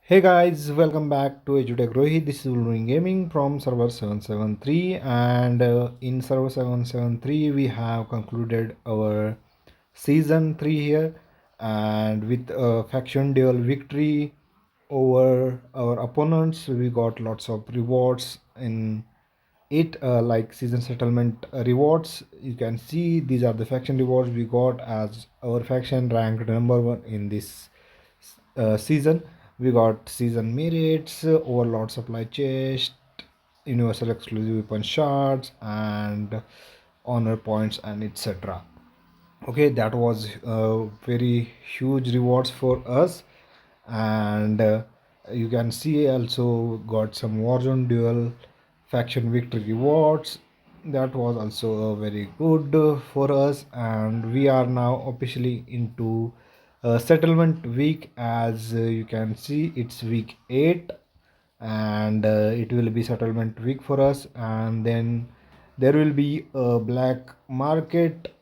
Hey guys, welcome back to EduTech Rohit. This is Ulruin Gaming from server 773, and in server 773 we have concluded our season 3 here, and with a faction duel victory over our opponents. We got lots of rewards in it, like season settlement rewards. You can see these are the faction rewards we got as our faction ranked number 1 in this season. We got season merits, overlord supply chest, universal exclusive weapon shards, and honor points, and etc. Okay, that was very huge rewards for us. And you can see also got some warzone duel faction victory rewards. That was also very good for us, and we are now officially into settlement week. As you can see, it's week 8, and it will be settlement week for us, and then there will be a black market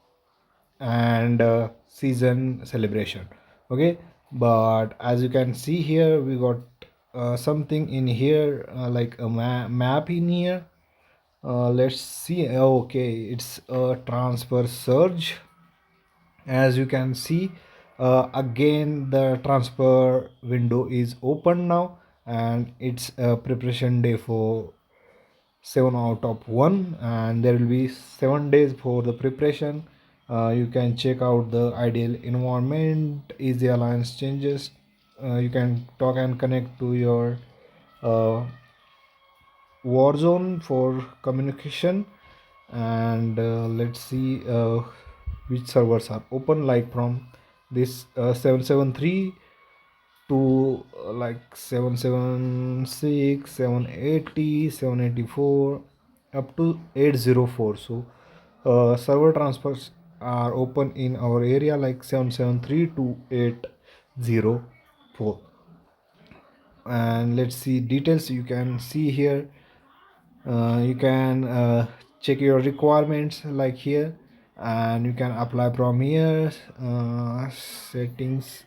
and season celebration. Okay, but as you can see here, we got something in here, like a map in here. Let's see. Okay, it's a transfer surge. As you can see, again the transfer window is open now, and it's a preparation day for 7 out of 1, and there will be 7 days for the preparation. You can check out the ideal environment, easy alliance changes. You can talk and connect to your uh, Warzone for communication. And let's see which servers are open, like from this 773 to like 776, 780, 784, up to 804. So server transfers are open in our area, like 773 to 804. And let's see details. You can see here, you can check your requirements like here, and you can apply from here, settings,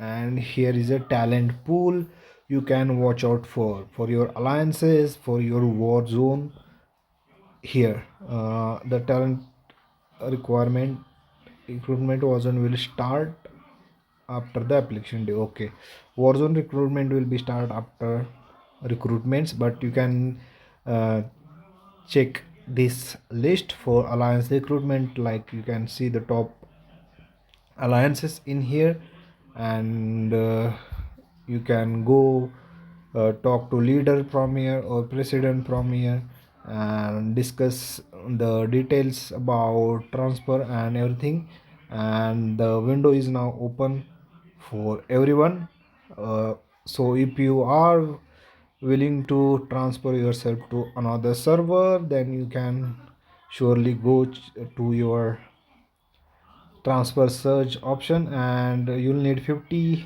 and here is a talent pool. You can watch out for your alliances, for your war zone. Here the talent requirement recruitment warzone will start after the application day. Okay, warzone recruitment will be start after recruitments, but you can uh, check this list for alliance recruitment. Like you can see the top alliances in here, and you can go talk to leader from here or president from here, and discuss the details about transfer and everything. And the window is now open for everyone. So if you are willing to transfer yourself to another server, then you can surely go to your transfer search option, and you'll need 50,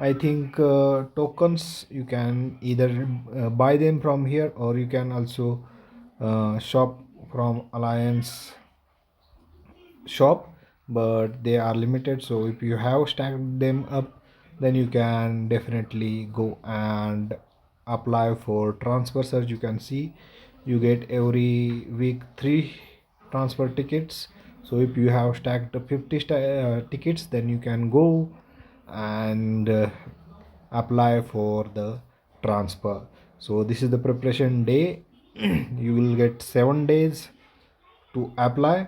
I think, tokens. You can either buy them from here, or you can also shop from alliance shop, but they are limited. So if you have stacked them up, then you can definitely go and apply for transfer search. You can see you get every week 3 transfer tickets. So if you have stacked 50 tickets, then you can go and apply for the transfer. So this is the preparation day. You will get 7 days to apply,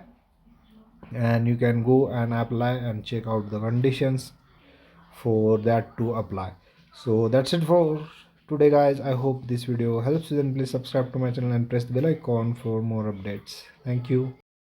and you can go and apply and check out the conditions for that to apply. So that's it for today, guys. I hope this video helps you. Then please subscribe to my channel and press the bell icon for more updates. Thank you.